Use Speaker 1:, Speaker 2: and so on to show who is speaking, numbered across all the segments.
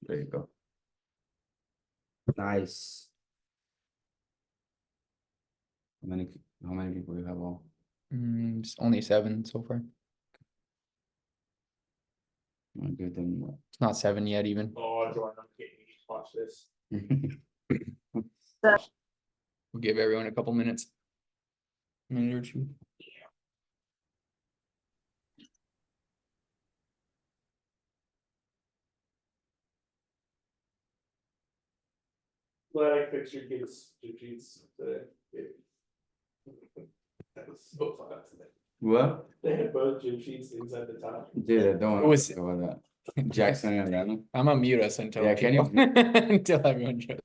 Speaker 1: There you go. Nice. How many people you have all?
Speaker 2: Just only 7 so far.
Speaker 1: I'm gonna give them what?
Speaker 2: It's not 7 yet even.
Speaker 3: Oh, Jordan, I'm getting you to watch this.
Speaker 2: We'll give everyone a couple minutes. Minute or two.
Speaker 3: Glad I fixed your kids' sheets today. That was so fun today.
Speaker 1: What?
Speaker 3: They had both gym sheets inside the top.
Speaker 1: Dude, I don't
Speaker 2: It
Speaker 1: want
Speaker 2: was-
Speaker 1: to go with that. Jackson and Randall.
Speaker 2: I'm gonna mute us until
Speaker 1: Yeah, can you-
Speaker 2: until everyone shows.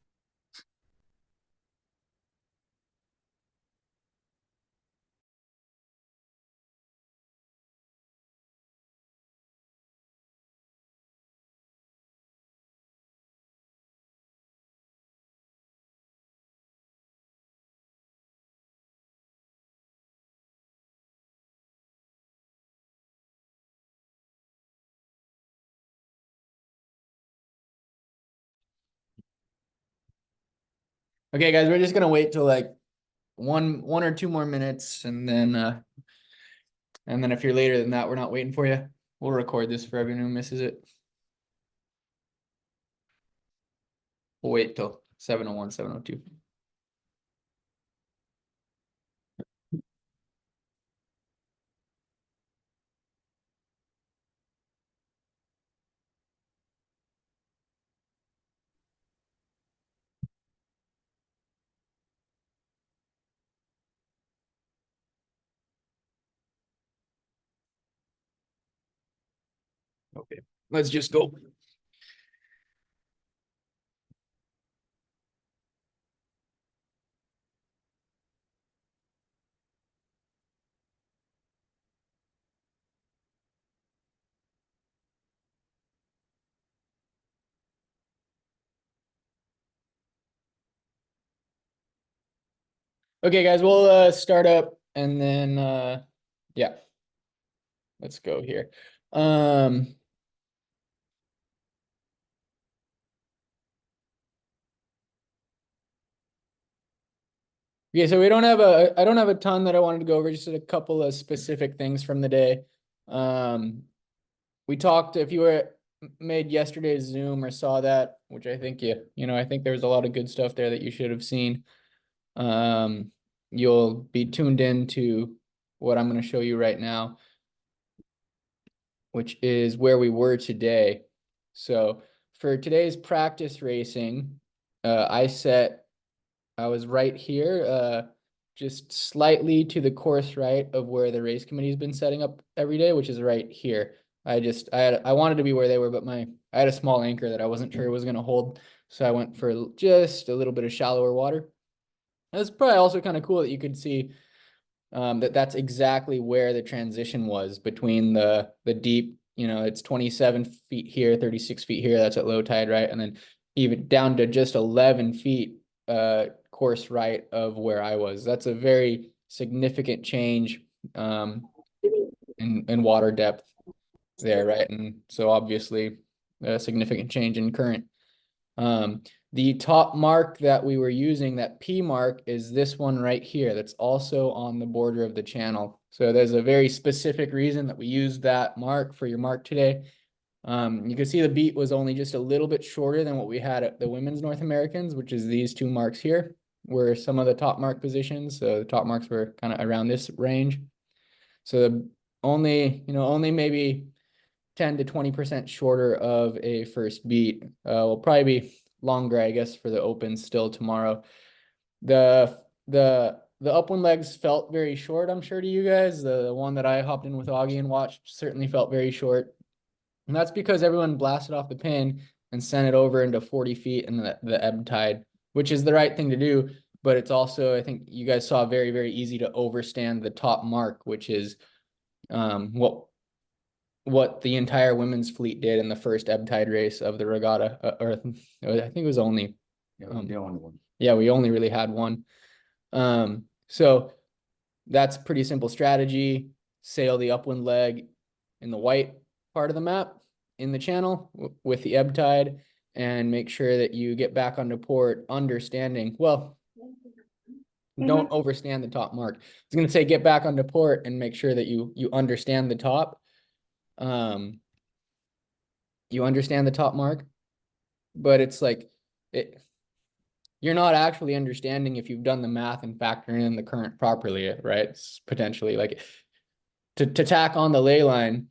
Speaker 2: Okay, guys, we're just gonna wait till like one or 2 more minutes, and then if you're later than that, we're not waiting for you. We'll record this for everyone who misses it. We'll wait till 7:01, 7:02. Okay, let's just go. Okay, guys, we'll start up and then yeah. Let's go here. Okay, so I don't have a ton that I wanted to go over, just a couple of specific things from the day. We talked, if you were made yesterday's Zoom or saw that, which I think I think there was a lot of good stuff there that you should have seen. You'll be tuned in to what I'm going to show you right now, which is where we were today. So for today's practice racing, I was right here, just slightly to the course right of where the race committee's been setting up every day, which is right here. I wanted to be where they were, but I had a small anchor that I wasn't sure it was going to hold. So I went for just a little bit of shallower water. It's probably also kind of cool that you could see that's exactly where the transition was between the deep, it's 27 feet here, 36 feet here. That's at low tide, right? And then even down to just 11 feet course right of where I was. That's a very significant change in water depth there, right? And so obviously a significant change in current. The top mark that we were using, that P mark, is this one right here. That's also on the border of the channel. So there's a very specific reason that we used that mark for your mark today. You can see the beat was only just a little bit shorter than what we had at the Women's North Americans, which is these 2 marks here, were some of the top mark positions. So the top marks were kind of around this range. So only maybe 10 to 20% shorter of a first beat. Will probably be longer, I guess, for the open still tomorrow. The upwind legs felt very short, I'm sure, to you guys. The one that I hopped in with Augie and watched certainly felt very short. And that's because everyone blasted off the pin and sent it over into 40 feet in the ebb tide, which is the right thing to do. But it's also, I think you guys saw, very, very easy to overstand the top mark, which is what the entire women's fleet did in the first ebb tide race of the regatta. Or I think it was only
Speaker 1: the only one.
Speaker 2: Yeah, we only really had one. So that's pretty simple strategy. Sail the upwind leg in the white part of the map in the channel with the ebb tide, and make sure that you get back onto port understanding, well, don't overstand the top mark. I was going to say get back onto port and make sure that you understand the top. You understand the top mark, but it's like you're not actually understanding if you've done the math and factoring in the current properly, right? It's potentially like to tack on the ley line,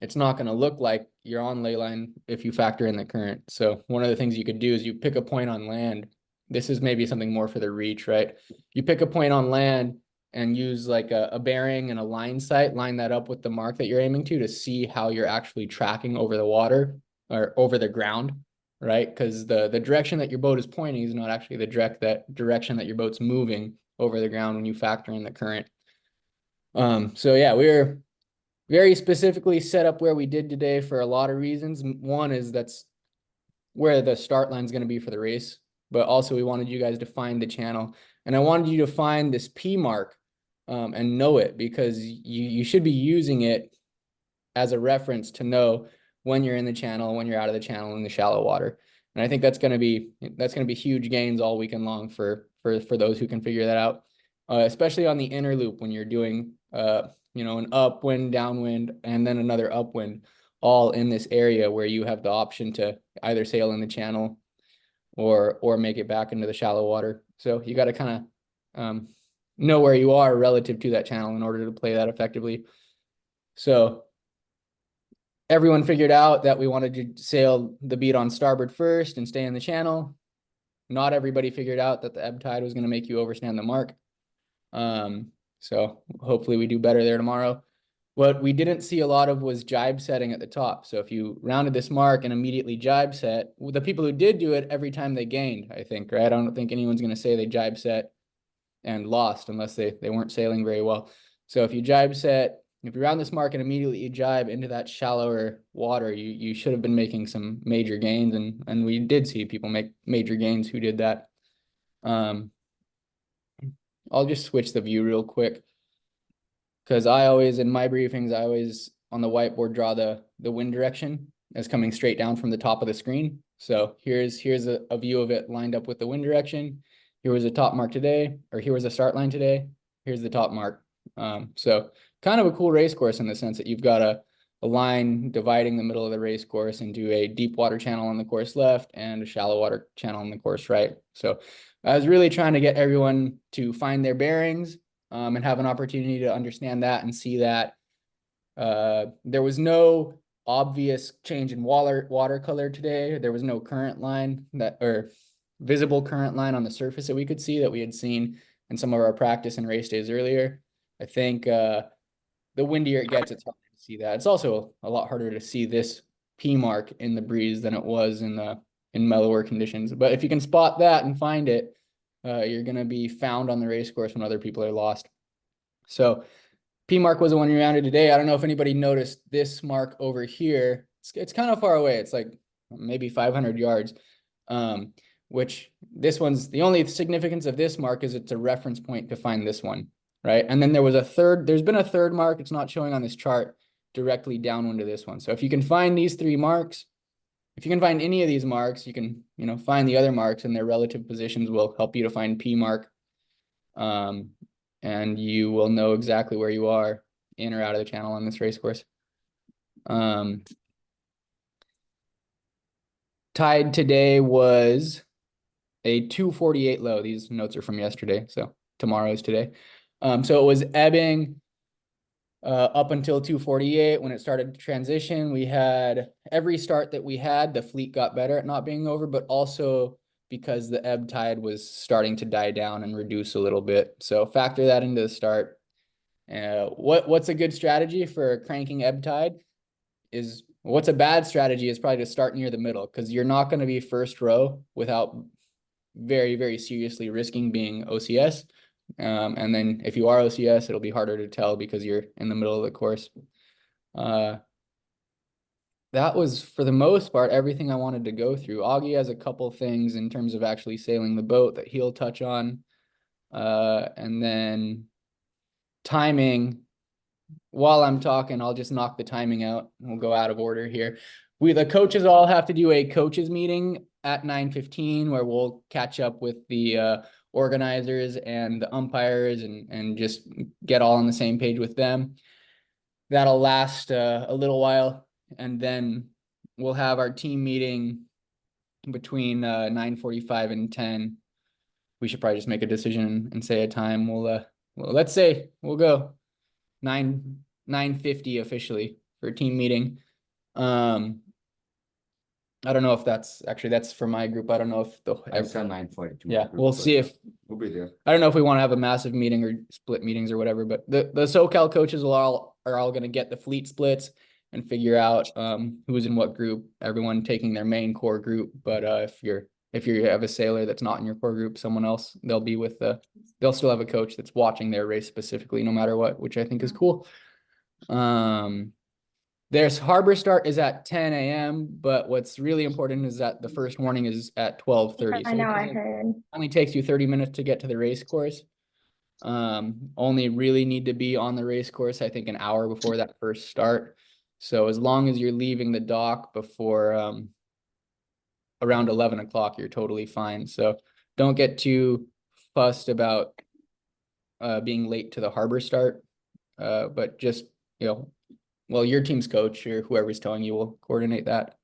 Speaker 2: it's not going to look like you're on ley line if you factor in the current. So one of the things you could do is you pick a point on land. This is maybe something more for the reach, right? You pick a point on land and use like a bearing and a line sight, line that up with the mark that you're aiming to see how you're actually tracking over the water or over the ground, right? Because the direction that your boat is pointing is not actually the direction that your boat's moving over the ground when you factor in the current. So yeah, we're very specifically set up where we did today for a lot of reasons. One is that's where the start line is going to be for the race, but also we wanted you guys to find the channel, and I wanted you to find this P mark and know it, because you should be using it as a reference to know when you're in the channel, when you're out of the channel in the shallow water. And I think that's going to be huge gains all weekend long for those who can figure that out, especially on the inner loop when you're doing an upwind, downwind, and then another upwind, all in this area where you have the option to either sail in the channel or make it back into the shallow water. So you got to kind of know where you are relative to that channel in order to play that effectively. So everyone figured out that we wanted to sail the beat on starboard first and stay in the channel. Not everybody figured out that the ebb tide was going to make you overstand the mark. So hopefully we do better there tomorrow. What we didn't see a lot of was jibe setting at the top. So if you rounded this mark and immediately jibe set, the people who did do it every time they gained, I think, right? I don't think anyone's going to say they jibe set and lost unless they weren't sailing very well. So if you jibe set, if you round this mark and immediately you jibe into that shallower water, you should have been making some major gains. And we did see people make major gains who did that. I'll just switch the view real quick, because in my briefings, I always on the whiteboard draw the wind direction as coming straight down from the top of the screen. So here's a view of it lined up with the wind direction. Here was a top mark today, or here was a start line today. Here's the top mark. So kind of a cool race course in the sense that you've got a line dividing the middle of the race course into a deep water channel on the course left and a shallow water channel on the course right. So I was really trying to get everyone to find their bearings and have an opportunity to understand that and see that. There was no obvious change in water color today. There was no current line or visible current line on the surface that we could see that we had seen in some of our practice and race days earlier. I think the windier it gets, it's harder to see that. It's also a lot harder to see this P mark in the breeze than it was in mellower conditions. But if you can spot that and find it, you're going to be found on the race course when other people are lost. So P mark was the one you rounded today. I don't know if anybody noticed this mark over here. It's kind of far away. It's like maybe 500 yards, which this one's the only significance of this mark is it's a reference point to find this one, right? And then there's been a third mark. It's not showing on this chart directly downwind to this one. So if you can find these three marks, if you can find any of these marks, you can, find the other marks, and their relative positions will help you to find P mark. And you will know exactly where you are in or out of the channel on this race course. Tide today was a 248 low. These notes are from yesterday, so tomorrow's today. So it was ebbing up until 248. When it started to transition, we had every start that we had, the fleet got better at not being over, but also because the ebb tide was starting to die down and reduce a little bit. So factor that into the start. What's a good strategy for cranking ebb tide is what's a bad strategy is probably to start near the middle, because you're not going to be first row without very, very seriously risking being OCS. And then if you are OCS, it'll be harder to tell because you're in the middle of the course. That was, for the most part, everything I wanted to go through. Augie has a couple things in terms of actually sailing the boat that he'll touch on. And then timing. While I'm talking, I'll just knock the timing out. We'll go out of order here. the coaches all have to do a coaches meeting at 9:15 where we'll catch up with the organizers and the umpires and just get all on the same page with them. That'll last a little while, and then we'll have our team meeting between 9:45 and 10. We should probably just make a decision and say a time. Well, let's say we'll go 9:50 officially for a team meeting. I don't know if that's for my group. I don't know if
Speaker 1: I saw 9:42.
Speaker 2: yeah, we'll see if
Speaker 1: We'll be there.
Speaker 2: I don't know if we want to have a massive meeting or split meetings or whatever, but the SoCal coaches are all going to get the fleet splits and figure out who's in what group, everyone taking their main core group. But if you have a sailor that's not in your core group, someone else, they'll still have a coach that's watching their race specifically no matter what, which I think is cool. There's harbor start is at 10 a.m., but what's really important is that the first warning is at 12:30.
Speaker 4: I know, I heard.
Speaker 2: Only takes you 30 minutes to get to the race course. Only really need to be on the race course, I think, an hour before that first start. So as long as you're leaving the dock before around 11 o'clock, you're totally fine. So don't get too fussed about being late to the harbor start. But just, well, your team's coach or whoever's telling you will coordinate that.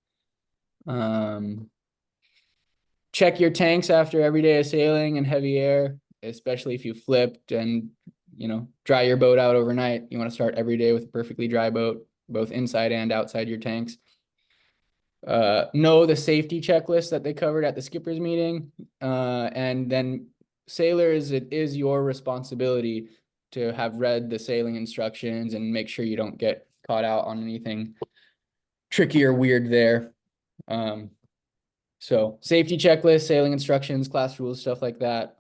Speaker 2: Check your tanks after every day of sailing and heavy air, especially if you flipped and, dry your boat out overnight. You want to start every day with a perfectly dry boat, both inside and outside your tanks. Know the safety checklist that they covered at the skipper's meeting. And then sailors, it is your responsibility to have read the sailing instructions and make sure you don't get caught out on anything tricky or weird there. So safety checklist, sailing instructions, class rules, stuff like that.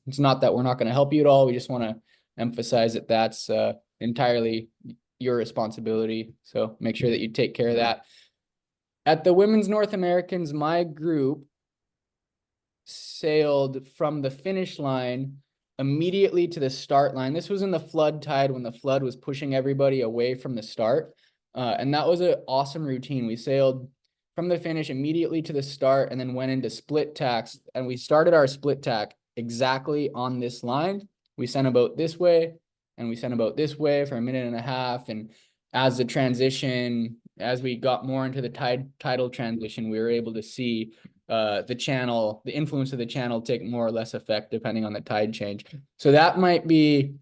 Speaker 2: It's not that we're not going to help you at all. We just want to emphasize that that's entirely your responsibility. So make sure that you take care of that. At the Women's North Americans, my group sailed from the finish line immediately to the start line. This was in the flood tide when the flood was pushing everybody away from the start. And that was an awesome routine. We sailed from the finish immediately to the start and then went into split tacks. And we started our split tack exactly on this line. We sent a boat this way and we sent a boat this way for a minute and a half. And as we got more into the tidal transition, we were able to see the influence of the channel take more or less effect depending on the tide change. So that might be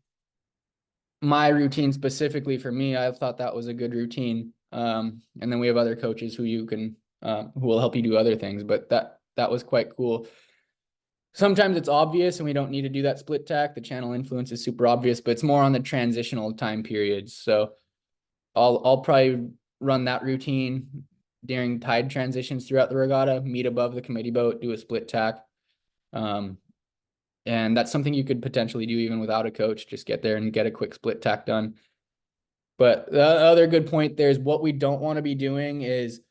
Speaker 2: my routine specifically for me. I thought that was a good routine. And then we have other coaches who will help you do other things, but that was quite cool. Sometimes it's obvious and we don't need to do that split tack. The channel influence is super obvious, but it's more on the transitional time periods. So I'll probably run that routine during tide transitions throughout the regatta, meet above the committee boat, do a split tack. And that's something you could potentially do even without a coach, just get there and get a quick split tack done. But the other good point there is what we don't want to be doing is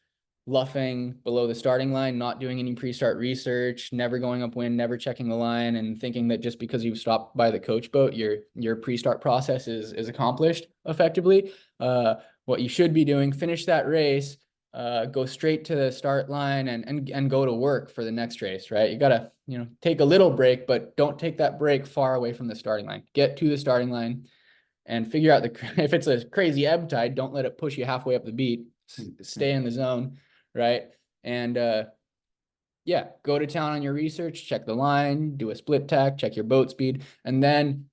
Speaker 2: luffing below the starting line, not doing any pre-start research, never going upwind, never checking the line, and thinking that just because you've stopped by the coach boat, your pre-start process is accomplished effectively. What you should be doing, finish that race, go straight to the start line and go to work for the next race, right? You gotta, take a little break, but don't take that break far away from the starting line. Get to the starting line and figure out if it's a crazy ebb tide, don't let it push you halfway up the beat. Stay in the zone, right? And go to town on your research, check the line, do a split tack, check your boat speed, and then,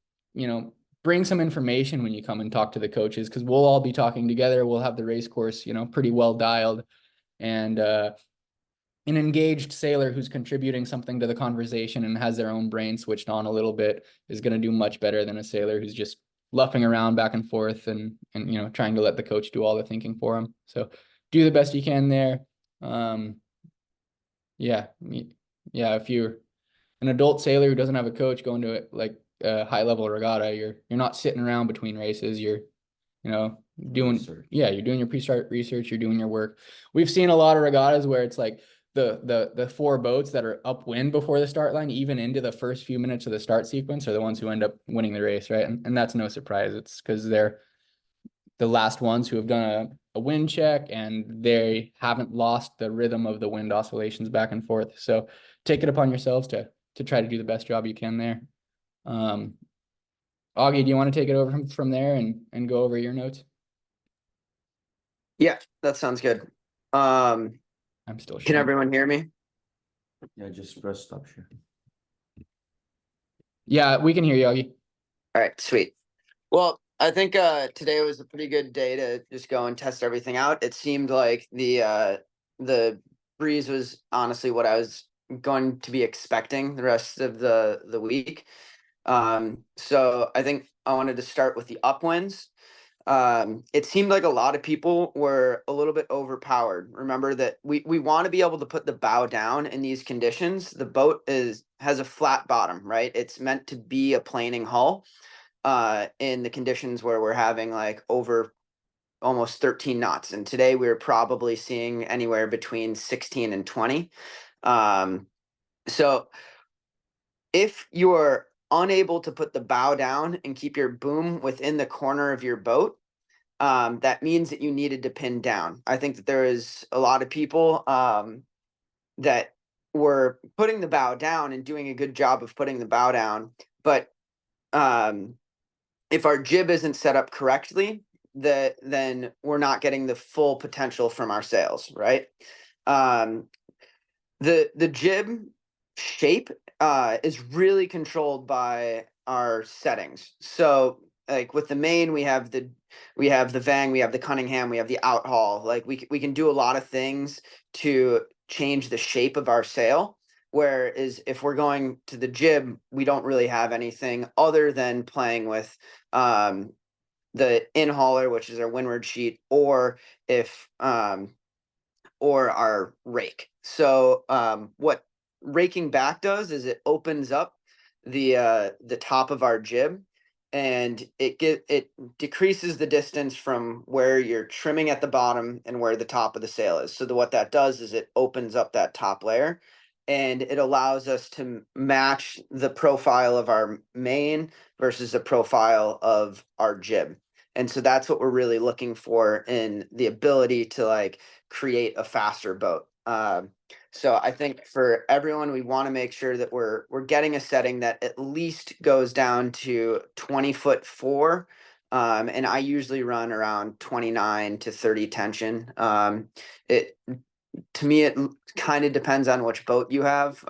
Speaker 2: bring some information when you come and talk to the coaches, because we'll all be talking together. We'll have the race course, pretty well dialed, and an engaged sailor who's contributing something to the conversation and has their own brain switched on a little bit is going to do much better than a sailor who's just luffing around back and forth and trying to let the coach do all the thinking for him. So do the best you can there. If you're an adult sailor who doesn't have a coach going to it, like a high level regatta, you're not sitting around between races. You're doing
Speaker 1: Research.
Speaker 2: you're doing your pre-start research, you're doing your work. We've seen a lot of regattas where it's like the four boats that are upwind before the start line, even into the first few minutes of the start sequence, are the ones who end up winning the race, right? And that's no surprise. It's because they're the last ones who have done a wind check, and they haven't lost the rhythm of the wind oscillations back and forth. So take it upon yourselves to try to do the best job you can there. Augie, do you want to take it over from there and go over your notes?
Speaker 4: Yeah, that sounds good.
Speaker 2: I'm still
Speaker 4: Can
Speaker 2: sharing.
Speaker 4: everyone hear me?
Speaker 1: Yeah, just press stop share.
Speaker 2: Yeah, we can hear you, Augie.
Speaker 4: All right, sweet. Well, I think today was a pretty good day to just go and test everything out. It seemed like the breeze was honestly what I was going to be expecting the rest of the week. So I think I wanted to start with the upwinds. It seemed like a lot of people were a little bit overpowered. Remember that we want to be able to put the bow down in these conditions. The boat has a flat bottom, right? It's meant to be a planing hull in the conditions where we're having like over almost 13 knots. And today we're probably seeing anywhere between 16 and 20. So if you're unable to put the bow down and keep your boom within the corner of your boat, that means that you needed to pin down. I think that there is a lot of people that were putting the bow down and doing a good job of putting the bow down. But if our jib isn't set up correctly, then we're not getting the full potential from our sails, right? The jib shape is really controlled by our settings. So like with the main, we have the Vang, we have the Cunningham, we have the outhaul. Like we can do a lot of things to change the shape of our sail. Whereas if we're going to the jib, we don't really have anything other than playing with the in-hauler, which is our windward sheet, or if or our rake. So what raking back does is it opens up the top of our jib, and it decreases the distance from where you're trimming at the bottom and where the top of the sail is. So what that does is it opens up that top layer, and it allows us to match the profile of our main versus the profile of our jib. And so that's what we're really looking for in the ability to like create a faster boat. So I think for everyone, we want to make sure that we're getting a setting that at least goes down to 20'4". And I usually run around 29 to 30 tension. To me, it kind of depends on which boat you have.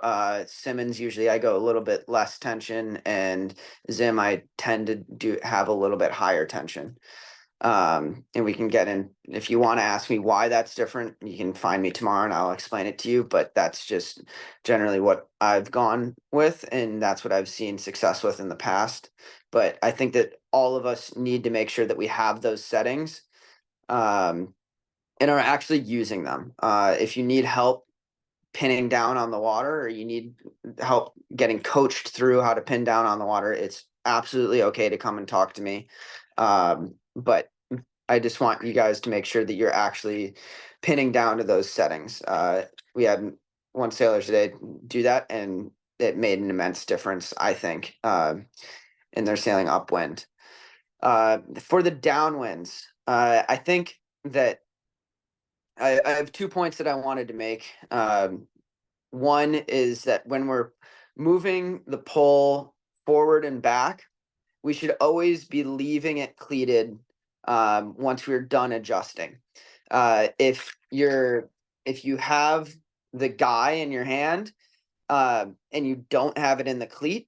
Speaker 4: Simmons, usually I go a little bit less tension, and Zim, I tend to have a little bit higher tension. And we can get in, if you want to ask me why that's different, you can find me tomorrow and I'll explain it to you, but that's just generally what I've gone with, and that's what I've seen success with in the past. But I think that all of us need to make sure that we have those settings and are actually using them. If you need help pinning down on the water, or you need help getting coached through how to pin down on the water, it's absolutely okay to come and talk to me. But I just want you guys to make sure that you're actually pinning down to those settings. We had one sailor today do that, and it made an immense difference, I think, in their sailing upwind. For the downwinds, I think that I have 2 points that I wanted to make. One is that when we're moving the pole forward and back, we should always be leaving it cleated once we're done adjusting. If you have the guy in your hand and you don't have it in the cleat,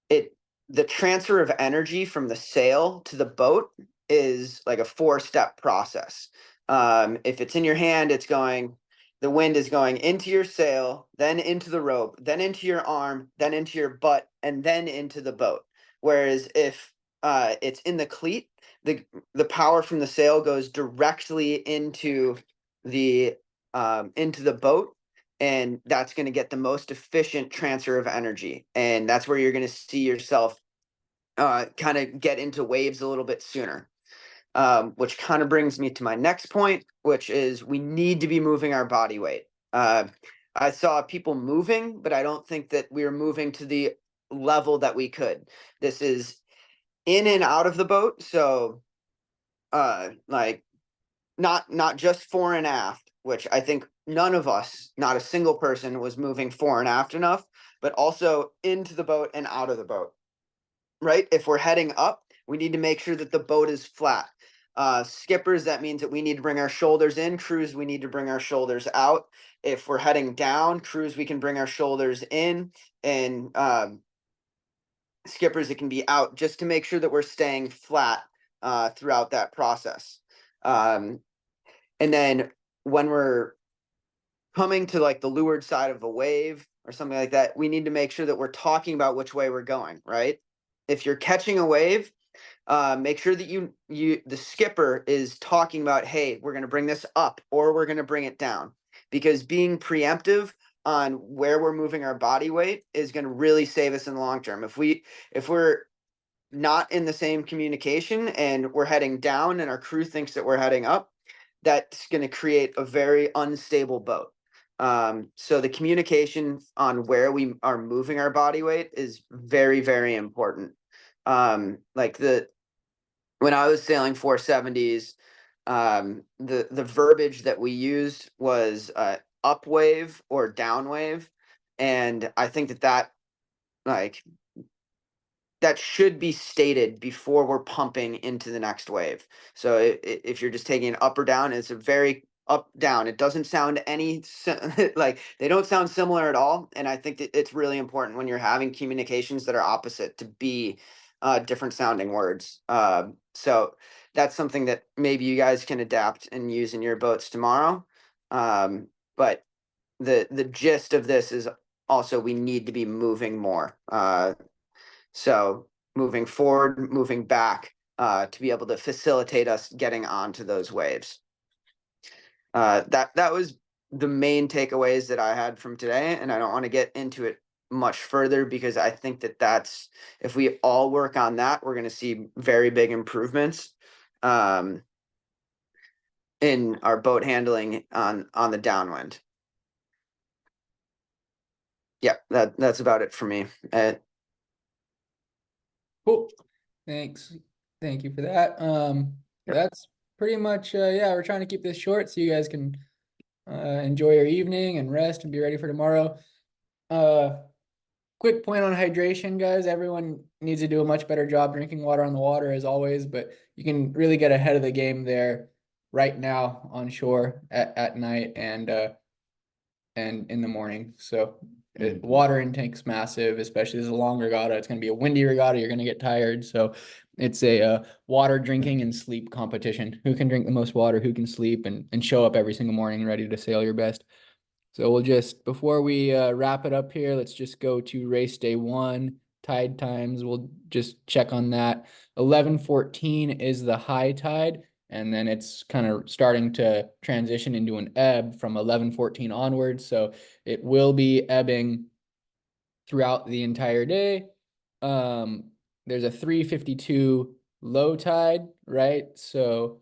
Speaker 4: the transfer of energy from the sail to the boat is like a 4-step process. If it's in your hand, the wind is going into your sail, then into the rope, then into your arm, then into your butt, and then into the boat. Whereas if it's in the cleat, the power from the sail goes directly into the boat, and that's going to get the most efficient transfer of energy, and that's where you're going to see yourself kind of get into waves a little bit sooner. Which kind of brings me to my next point, which is we need to be moving our body weight. I saw people moving, but I don't think that we were moving to the level that we could. This is in and out of the boat. So like not just fore and aft, which I think none of us, not a single person, was moving fore and aft enough, but also into the boat and out of the boat. Right? If we're heading up, we need to make sure that the boat is flat. Skippers, that means that we need to bring our shoulders in. Crews, we need to bring our shoulders out. If we're heading down, crews, we can bring our shoulders in, and skippers, it can be out, just to make sure that we're staying flat throughout that process. And then when we're coming to like the leeward side of a wave or something like that, we need to make sure that we're talking about which way we're going, right? If you're catching a wave, make sure that the skipper is talking about, hey, we're going to bring this up or we're going to bring it down, because being preemptive on where we're moving our body weight is going to really save us in the long term. If we're not in the same communication and we're heading down and our crew thinks that we're heading up, that's going to create a very unstable boat. So the communication on where we are moving our body weight is very, very important. Like when I was sailing 470s, the verbiage that we used was up wave or down wave, and I think that like that should be stated before we're pumping into the next wave. So if you're just taking it up or down, it's a very up down. It doesn't sound like they don't sound similar at all. And I think that it's really important when you're having communications that are opposite to be different sounding words. So that's something that maybe you guys can adapt and use in your boats tomorrow. But the gist of this is also we need to be moving more. So moving forward, moving back, to be able to facilitate us getting onto those waves. That was the main takeaways that I had from today, and I don't want to get into it much further because I think that that's, if we all work on that, we're going to see very big improvements in our boat handling on the downwind. Yeah, that's about it for me.
Speaker 2: Cool. Thanks. Thank you for that. That's pretty much, yeah, we're trying to keep this short so you guys can enjoy your evening and rest and be ready for tomorrow. Quick point on hydration, guys. Everyone needs to do a much better job drinking water on the water as always, but you can really get ahead of the game there right now on shore at night and in the morning. So water intake's massive, especially as a long regatta. It's going to be a windy regatta. You're going to get tired. So it's a water drinking and sleep competition. Who can drink the most water, who can sleep and show up every single morning ready to sail your best. So we'll just, before we wrap it up here, let's just go to race day 1, tide times. We'll just check on that. 11:14 is the high tide. And then it's kind of starting to transition into an ebb from 11:14 onwards. So it will be ebbing throughout the entire day. There's a 3:52 low tide, right? So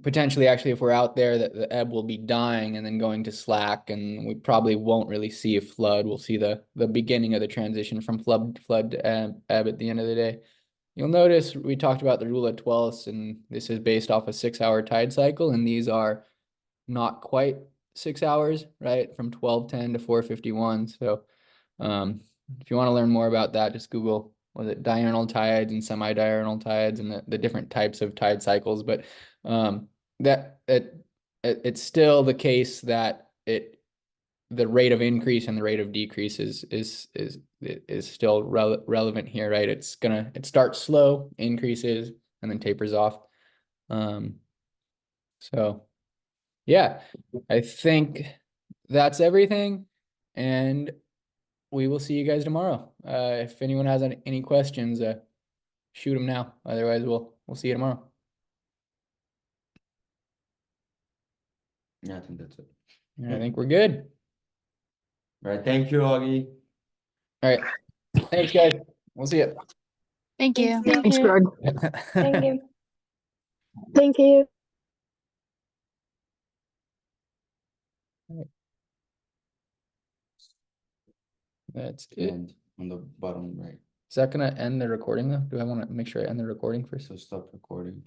Speaker 2: potentially, actually, if we're out there, that the ebb will be dying and then going to slack, and we probably won't really see a flood. We'll see the beginning of the transition from flood to ebb at the end of the day. You'll notice we talked about the rule of 12ths, and this is based off a 6-hour tide cycle, and these are not quite 6 hours, right? From 12:10 to 4:51. So if you want to learn more about that, just Google, was it diurnal tides and semi-diurnal tides and the different types of tide cycles. But it's still the case that the rate of increase and the rate of decrease is still relevant here, right? It starts slow, increases, and then tapers off. So yeah, I think that's everything, and we will see you guys tomorrow. If anyone has any questions, shoot them now. Otherwise, we'll see you tomorrow.
Speaker 1: Yeah, I think that's it.
Speaker 2: I think we're good.
Speaker 1: Right, thank you, Augie.
Speaker 2: All right. Thanks, guys. We'll see you.
Speaker 5: Thank you.
Speaker 6: Thanks, Greg.
Speaker 7: Thank you. Thank you.
Speaker 2: That's it.
Speaker 1: And on the bottom right,
Speaker 2: Is that gonna end the recording though? Do I want to make sure I end the recording first?
Speaker 1: so stop recording.